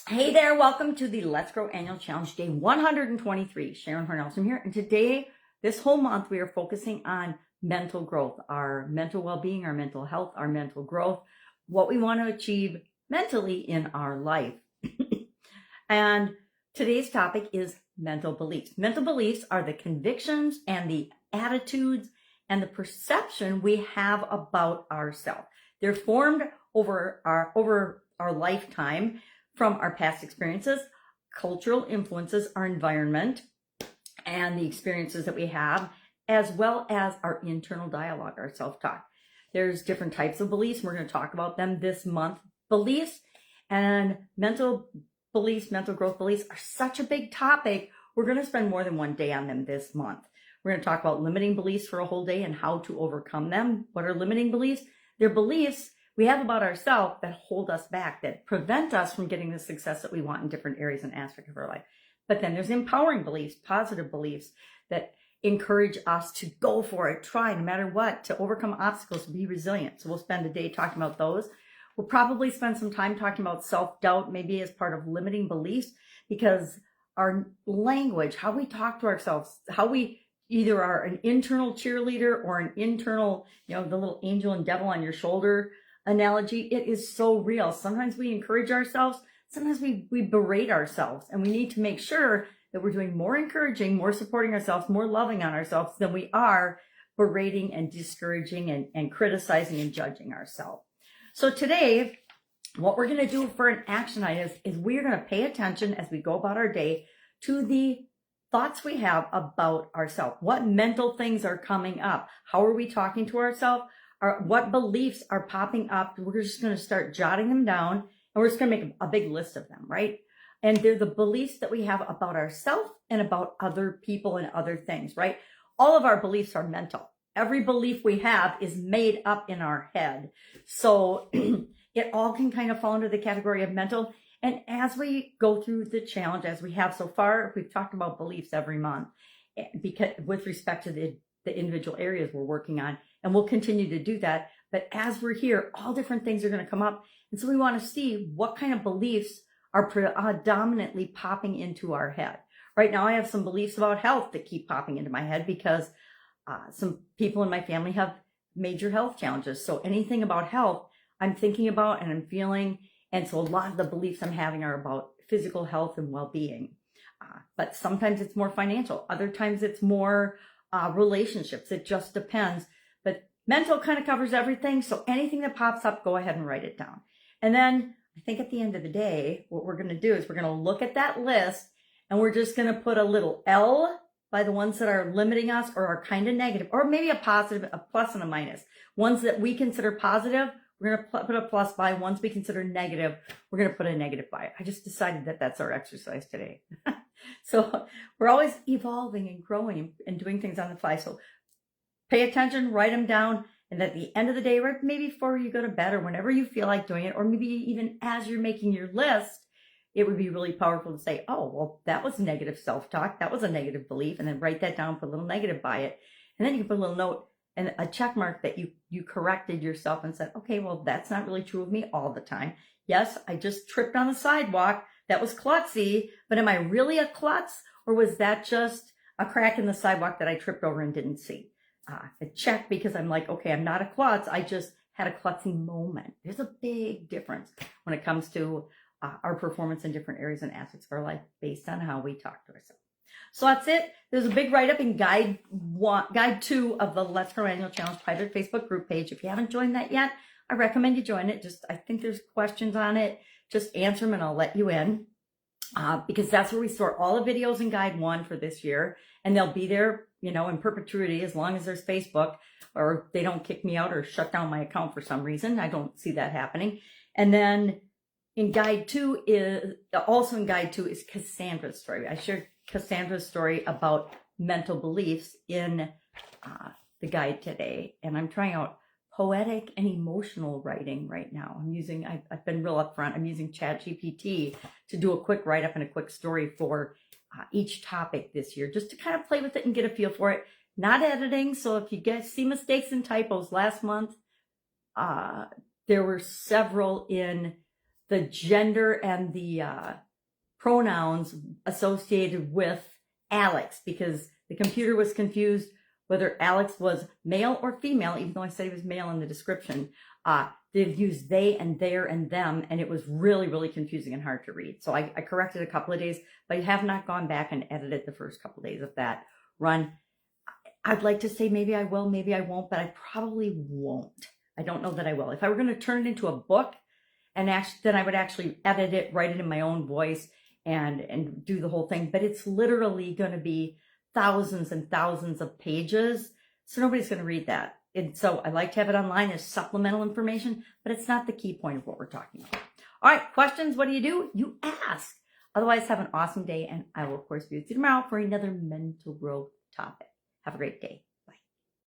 Hey there, welcome to the Let's Grow Annual Challenge, day 123. Sharon Horne-Ellstrom here. And today, this whole month, we are focusing on mental growth, our mental well-being, our mental health, our mental growth, what we want to achieve mentally in our life. And today's topic is mental beliefs. Mental beliefs are the convictions and the attitudes and the perception we have about ourselves. They're formed over our lifetime from our past experiences, cultural influences, our environment, and the experiences that we have, as well as our internal dialogue, our self-talk. There's different types of beliefs. We're going to talk about them this month. Beliefs and mental beliefs, mental growth beliefs are such a big topic. We're going to spend more than one day on them this month. We're going to talk about limiting beliefs for a whole day and how to overcome them. What are limiting beliefs? They're beliefs we have about ourselves that hold us back, that prevent us from getting the success that we want in different areas and aspects of our life. But then there's empowering beliefs, positive beliefs that encourage us to go for it, try no matter what, to overcome obstacles, to be resilient. So we'll spend a day talking about those. We'll probably spend some time talking about self-doubt, maybe as part of limiting beliefs, because our language, how we talk to ourselves, how we either are an internal cheerleader or an internal, the little angel and devil on your shoulder analogy, it is so real. Sometimes we encourage ourselves, sometimes we berate ourselves, and we need to make sure that we're doing more encouraging, more supporting ourselves, more loving on ourselves than we are berating and discouraging and criticizing and judging ourselves. So today, what we're going to do for an action item is we're going to pay attention as we go about our day to the thoughts we have about ourselves. What mental things are coming up? How are we talking to ourselves? What beliefs are popping up? We're just going to start jotting them down, and we're just going to make a big list of them, right? And they're the beliefs that we have about ourselves and about other people and other things, right? All of our beliefs are mental. Every belief we have is made up in our head. So it all can kind of fall under the category of mental. And as we go through the challenge, as we have so far, we've talked about beliefs every month because with respect to the individual areas we're working on, and we'll continue to do that. But as we're here, all different things are going to come up. And so we want to see what kind of beliefs are predominantly popping into our head. Right now, I have some beliefs about health that keep popping into my head because some people in my family have major health challenges. So anything about health, I'm thinking about and I'm feeling. And so a lot of the beliefs I'm having are about physical health and well-being. But sometimes it's more financial. Other times it's more relationships. It just depends. But mental kind of covers everything. So anything that pops up, go ahead and write it down. And then I think at the end of the day, what we're going to do is we're going to look at that list and we're just going to put a little L by the ones that are limiting us or are kind of negative, or maybe a positive, a plus and a minus. Ones that we consider positive, we're going to put a plus by. Ones we consider negative, we're going to put a negative by. I just decided that that's our exercise today. So we're always evolving and growing and doing things on the fly. So pay attention, write them down, and at the end of the day, or maybe before you go to bed or whenever you feel like doing it, or maybe even as you're making your list, it would be really powerful to say, oh, well, that was negative self-talk. That was a negative belief. And then write that down, put a little negative by it. And then you can put a little note and a check mark that you corrected yourself and said, okay, well, that's not really true of me all the time. Yes, I just tripped on the sidewalk. That was klutzy, but am I really a klutz? Or was that just a crack in the sidewalk that I tripped over and didn't see? A check, because I'm like, okay, I'm not a klutz. I just had a klutzy moment. There's a big difference when it comes to our performance in different areas and aspects of our life based on how we talk to ourselves. So that's it. There's a big write-up in guide 2 of the Let's Grow Annual Challenge private Facebook group page. If you haven't joined that yet, I recommend you join it. I think there's questions on it. Just answer them and I'll let you in. Because that's where we store all the videos in guide 1 for this year. And they'll be there, in perpetuity as long as there's Facebook, or they don't kick me out or shut down my account for some reason. I don't see that happening. And then in guide 2 is Cassandra's story. I shared Cassandra's story about mental beliefs in the guide today. And I'm trying out poetic and emotional writing right now. I've been real upfront. I'm using ChatGPT to do a quick write-up and a quick story for each topic this year, just to kind of play with it and get a feel for it. Not editing, so if you see mistakes and typos last month, there were several in the gender and the pronouns associated with Alex, because the computer was confused whether Alex was male or female, even though I said he was male in the description. They've used they and their and them, and it was really, really confusing and hard to read. So I corrected a couple of days, but I have not gone back and edited the first couple of days of that run. I'd like to say maybe I will, maybe I won't, but I probably won't. I don't know that I will. If I were going to turn it into a book, and then I would actually edit it, write it in my own voice, and do the whole thing. But it's literally going to be thousands and thousands of pages, so nobody's going to read that. And so I like to have it online as supplemental information, but it's not the key point of what we're talking about. All right, questions, what do? You ask. Otherwise, have an awesome day, and I will, of course, be with you tomorrow for another mental growth topic. Have a great day.